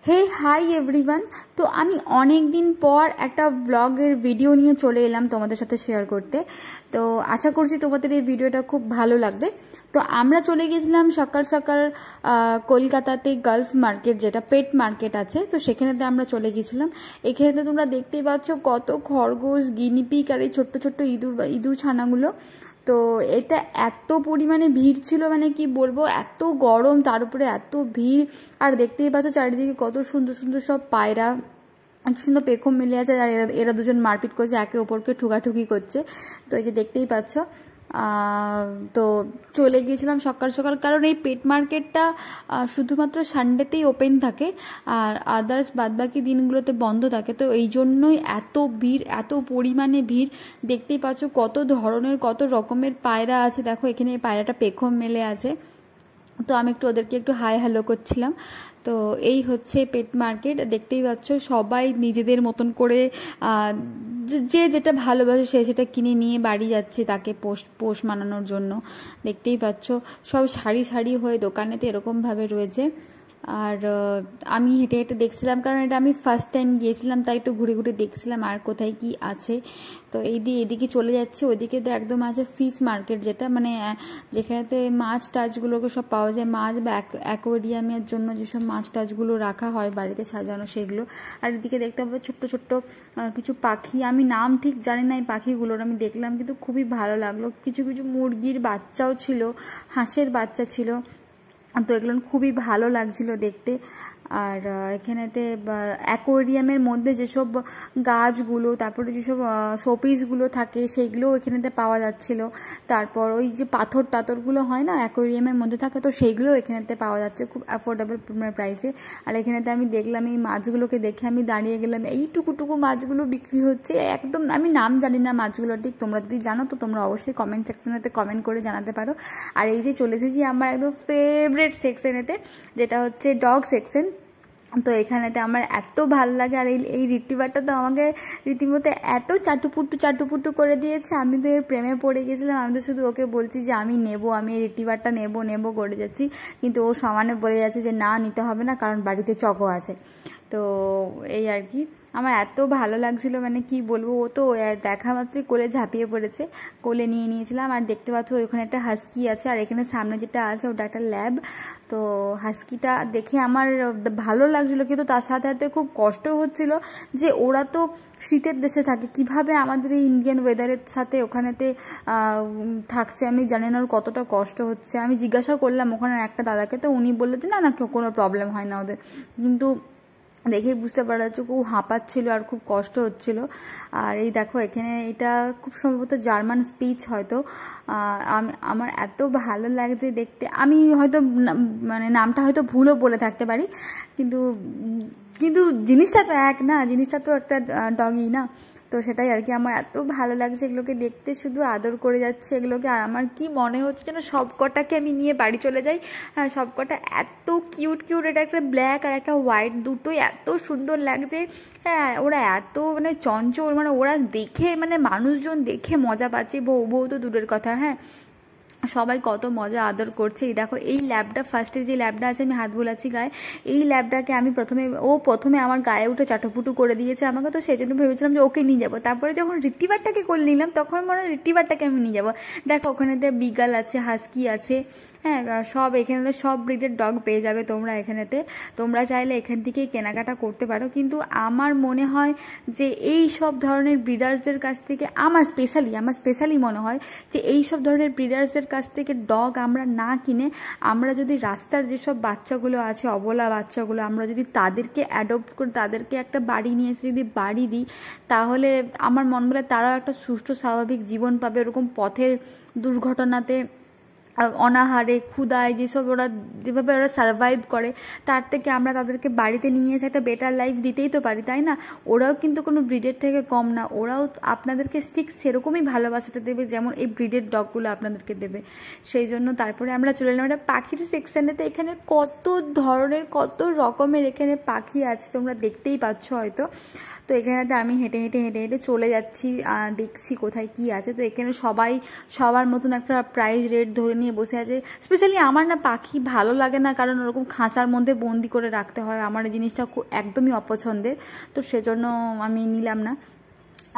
হে hi everyone. তো আমি অনেক দিন পর একটা ব্লগের ভিডিও নিয়ে চলে এলাম তোমাদের সাথে শেয়ার করতে। তো আশা করছি তোমাদের এই ভিডিওটা খুব ভালো লাগবে। তো আমরা চলে গেছিলাম সকাল সকাল কলকাতাতে গালফ মার্কেট, যেটা পেট মার্কেট আছে, তো সেখানেতে আমরা চলে গেছিলাম। এখানেতে তোমরা দেখতেই পাচ্ছ কত খরগোশ, গিনিপিগ আর এই ছোট্ট ছোট্ট ইঁদুর ছানাগুলো। তো এটা এত পরিমাণে ভিড় ছিল, মানে কি বলবো, এত গরম, তার উপরে এত ভিড়। আর দেখতেই পাচ্ছ চারিদিকে কত সুন্দর সুন্দর সব পায়রা, কি সুন্দর পেখম মিলে আছে, আর এরা দুজন মারপিট করছে, একে অপরকে ঠুকাঠুকি করছে। তো এই যে দেখতেই পাচ্ছ। তো চলে গিয়েছিলাম সকাল সকাল, কারণ এই পেট মার্কেটটা শুধুমাত্র সানডেতেই ওপেন থাকে, আর আদার্স বাদবাকি দিনগুলোতে বন্ধ থাকে। তো এই জন্যই এত ভিড়, এত পরিমাণে ভিড়। দেখতেই পাচ্ছ কত ধরনের কত রকমের পায়রা আছে। দেখো এখানে এই পায়রাটা পেখম মেলে আছে, তো আমি ওদেরকে একটু হাই হ্যালো করছিলাম। তো এই হচ্ছে পেট মার্কেট। দেখতেই পাচ্ছ সবাই নিজেদের মতন করে যে যেটা ভালোবাসে সে সেটা কিনে নিয়ে বাড়ি যাচ্ছে তাকে পোষ মানানোর জন্য। দেখতেই পাচ্ছ সব সারি সারি হয়ে দোকানেতে এরকমভাবে রয়েছে। আর আমি হেঁটে হেঁটে দেখছিলাম, কারণ এটা আমি ফার্স্ট টাইম গিয়েছিলাম, তাই একটু ঘুরে ঘুরে দেখছিলাম আর কোথায় কি আছে। তো এদিকে চলে যাচ্ছে। ওইদিকে তো একদম আছে ফিশ মার্কেট, যেটা মানে যেখানেতে মাছ টাছগুলোকে সব পাওয়া যায়, মাছ বা অ্যাকোয়ারিয়ামের জন্য যেসব মাছ টাছগুলো রাখা হয় বাড়িতে সাজানো সেগুলো। আর এদিকে দেখতে পাবো ছোট্ট ছোট্ট কিছু পাখি, আমি নাম ঠিক জানি না এই পাখিগুলোর, আমি দেখলাম কিন্তু খুবই ভালো লাগলো। কিছু কিছু মুরগির বাচ্চাও ছিল, হাঁসের বাচ্চা ছিল। তো এগুলো খুবই ভালো লাগছিল দেখতে। আর এখানেতে অ্যাকোয়ারিয়ামের মধ্যে যেসব গাছগুলো, তারপরে যেসব শোপিসগুলো থাকে সেইগুলোও এখানেতে পাওয়া যাচ্ছিল। তারপর ওই যে পাথর টাথরগুলো হয় না অ্যাকোয়ারিয়ামের মধ্যে থাকে, তো সেইগুলোও এখানেতে পাওয়া যাচ্ছে খুব অ্যাফোর্ডেবল প্রাইসে। আর এখানেতে আমি দেখলাম এই মাছগুলোকে দেখে আমি দাঁড়িয়ে গেলাম, এইটুকুটুকু মাছগুলো বিক্রি হচ্ছে একদম। আমি নাম জানি না মাছগুলো ঠিক, তোমরা যদি জানো তো তোমরা অবশ্যই কমেন্ট সেকশনেতে কমেন্ট করে জানাতে পারো। আর এই যে চলে এসেছি আমার একদম ফেভারিট সেকশনেতে, যেটা হচ্ছে ডগ সেকশন। তো এখানেতে আমার এত ভালো লাগে। আর এই রিট্রিভারটা তো আমাকে রীতিমতো এত চাটুপুট্টু করে দিয়েছে, আমি তো এর প্রেমে পড়ে গেছিলাম। আমি তো শুধু ওকে বলছি যে আমি এই রিট্রিভারটা নেবো করে যাচ্ছি, কিন্তু ও সমানে বলে যাচ্ছে যে না, নিতে হবে না, কারণ বাড়িতে চকো আছে। তো এই আর কি, আমার এত ভালো লাগছিল, মানে কি বলবো। ও তো দেখা মাত্রই কোলে ঝাঁপিয়ে পড়েছে, কোলে নিয়েছিলাম। আর দেখতে পাচ্ছ ওইখানে একটা হাস্কি আছে, আর এখানে সামনে যেটা আছে ওটা একটা ল্যাব। তো হাস্কিটা দেখে আমার ভালো লাগছিল, কিন্তু তার সাথে সাথে খুব কষ্ট হচ্ছিল যে ওরা তো শীতের দেশে থাকে, কিভাবে আমাদের এই ইন্ডিয়ান ওয়েদারের সাথে ওখানেতে থাকছে আমি জানি না ওর কতটা কষ্ট হচ্ছে। আমি জিজ্ঞাসা করলাম ওখানে একটা দাদাকে, তো উনি বললো যে না কোনো প্রবলেম হয় না ওদের, কিন্তু দেখেই বুঝতে পারা যাচ্ছে খুব হাঁপাচ্ছিল আর খুব কষ্ট হচ্ছিল। আর এই দেখো এখানে এটা খুব সম্ভবত জার্মান স্পিচ হয়তো। আমার এত ভালো লাগছে দেখতে, আমি হয়তো মানে নামটা হয়তো ভুলও বলে থাকতে পারি, কিন্তু কিন্তু জিনিসটা তো এক না, জিনিসটা তো একটা ডগই না। তো সেটাই আর কি, আমার এত ভালো লাগছে এগুলোকে দেখতে, শুধু আদর করে যাচ্ছে এগুলোকে। আর আমার কি মনে হচ্ছে যেন সব কটাকে আমি নিয়ে বাড়ি চলে যাই। হ্যাঁ, সব কটা এত কিউট। এটা একটা ব্ল্যাক আর একটা হোয়াইট, দুটোই এত সুন্দর লাগছে। হ্যাঁ, ওরা এত মানে চঞ্চল, মানে ওরা দেখে মানে মানুষজন দেখে মজা পাচ্ছে, বউ তো দূরের কথা। হ্যাঁ, সবাই কত মজা আদর করছে। এই দেখো এই ল্যাবটা, ফার্স্টের যে ল্যাবটা আছে, আমি হাত বোলাচ্ছি গায়ে, এই ল্যাবটাকে আমি প্রথমে আমার গায়ে উঠে চাটুপুটু করে দিয়েছে আমাকে, তো সেই জন্য ভেবেছিলাম যে ওকে নিয়ে যাবো। তারপরে যখন রিট্রিভারটাকে করে নিলাম তখন মনে হয় রিট্রিভারটাকে আমি নিয়ে যাবো। দেখো ওখানেতে বিগাল আছে, হাস্কি আছে, হ্যাঁ, সব এখানে সব ব্রিডের ডগ পেয়ে যাবে তোমরা এখানেতে। তোমরা চাইলে এখান থেকেই কেনাকাটা করতে পারো, কিন্তু আমার মনে হয় যে এই সব ধরনের ব্রিডার্সদের কাছ থেকে আমার স্পেশালি মনে হয় যে এই সব ধরনের ব্রিডার্সদের কাছ থেকে ডগ আমরা না কিনে, আমরা যদি রাস্তার যেসব বাচ্চাগুলো আছে, অবলা বাচ্চাগুলো, আমরা যদি তাদেরকে অ্যাডপ্ট করে তাদেরকে একটা বাড়ি নিয়ে এসে যদি বাড়ি দিই, তাহলে আমার মনে হয় তারাও একটা সুষ্ঠু স্বাভাবিক জীবন পাবে। ওরকম পথের দুর্ঘটনাতে, অনাহারে, ক্ষুধায় যেভাবে ওরা সার্ভাইভ করে, তার থেকে আমরা তাদেরকে বাড়িতে নিয়ে এসে একটা বেটার লাইফ দিতেই তো পারি, তাই না? ওরাও কিন্তু কোনো ব্রিডের থেকে কম না, ওরাও আপনাদেরকে ঠিক সেরকমই ভালোবাসাটা দেবে যেমন এই ব্রিডের ডগগুলো আপনাদেরকে দেবে। সেই জন্য তারপরে আমরা চলে এলাম একটা পাখির সেকশনেতে। এখানে কত ধরনের কত রকমের এখানে পাখি আছে, তোমরা দেখতেই পাচ্ছ হয়তো। তো তো এখানেতে আমি হেঁটে হেঁটে হেঁটে হেঁটে চলে যাচ্ছি, দেখছি কোথায় কি আছে। তো এখানে সবাই সবার মতন একটা প্রাইস রেট ধরে নিয়ে বসে আছে। স্পেশালি আমার না পাখি ভালো লাগে না, কারণ ওরকম খাঁচার মধ্যে বন্দি করে রাখতে হয়, আমার এই জিনিসটা একদমই অপছন্দের। তো সেজন্য আমি নিলাম না।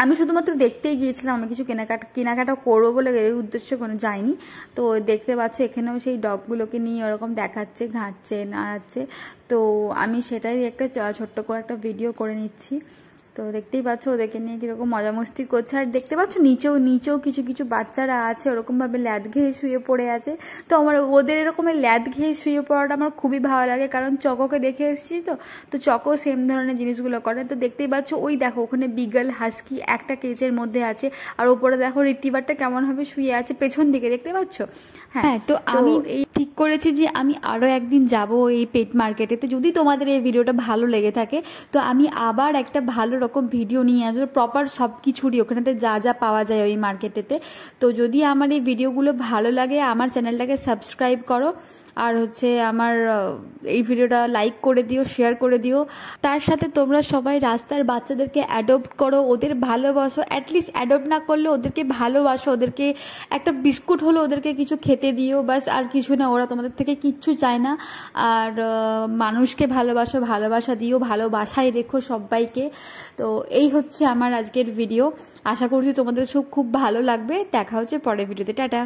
আমি শুধুমাত্র দেখতেই গিয়েছিলাম, আমি কিছু কেনাকাটা করবো বলে এই উদ্দেশ্যে কোনো যাইনি। তো দেখতে পাচ্ছ এখানেও সেই ডগগুলোকে নিয়ে ওরকম দেখাচ্ছে, ঘাঁটছে, নাড়াচ্ছে। তো আমি সেটাই একটা ছোট্ট করে একটা ভিডিও করে নিচ্ছি। তো দেখতেই পাচ্ছ ওদেরকে নিয়ে কীরকম মজা মস্তি করছে। আর দেখতে পাচ্ছ নিচেও কিছু কিছু বাচ্চারা আছে ওরকমভাবে ল্যাদ ঘেয়ে শুয়ে পড়ে আছে। তো আমার ওদের এরকমের ল্যাদ ঘেয়ে শুয়ে পড়াটা আমার খুবই ভালো লাগে, কারণ চকোকে দেখে এসেছি। তো চকো সেম ধরনের জিনিসগুলো করে। তো দেখতেই পাচ্ছ ওই দেখো ওখানে বিগল হাস্কি একটা কেজের মধ্যে আছে, আর ওপরে দেখো রিট্রিভারটা কেমনভাবে শুয়ে আছে পেছন দিকে, দেখতে পাচ্ছ। হ্যাঁ, তো আমি এই ঠিক করেছি যে আমি আরও একদিন যাব এই পেট মার্কেটেতে। যদি তোমাদের এই ভিডিওটা ভালো লেগে থাকে তো আমি আবার একটা ভালো রকম ভিডিও নিয়ে আসবো, প্রপার সব কিছুরই ওখানেতে যা যা পাওয়া যায় ওই মার্কেটেতে। তো যদি আমার এই ভিডিওগুলো ভালো লাগে আমার চ্যানেলটাকে সাবস্ক্রাইব করো, আর হচ্ছে আমার এই ভিডিওটা লাইক করে দিও, শেয়ার করে দিও। তার সাথে তোমরা সবাই রাস্তার বাচ্চাদেরকে অ্যাডপ্ট করো, ওদের ভালোবাসো। অ্যাটলিস্ট অ্যাডপ্ট না করলে ওদেরকে ভালোবাসো, ওদেরকে একটা বিস্কুট হলো ওদেরকে কিছু খেতে দিও, বাস আর কিছু না। ওরা তোমাদের থেকে কিচ্ছু চায় না। আর মানুষকে ভালোবাসো, ভালোবাসা দিও, ভালোবাসায় রেখো সবাইকে। তো এই হচ্ছে আমার আজকের ভিডিও। আশা করছি তোমাদের সব খুব ভালো লাগবে। দেখা হচ্ছে পরের ভিডিওতে। টাটা।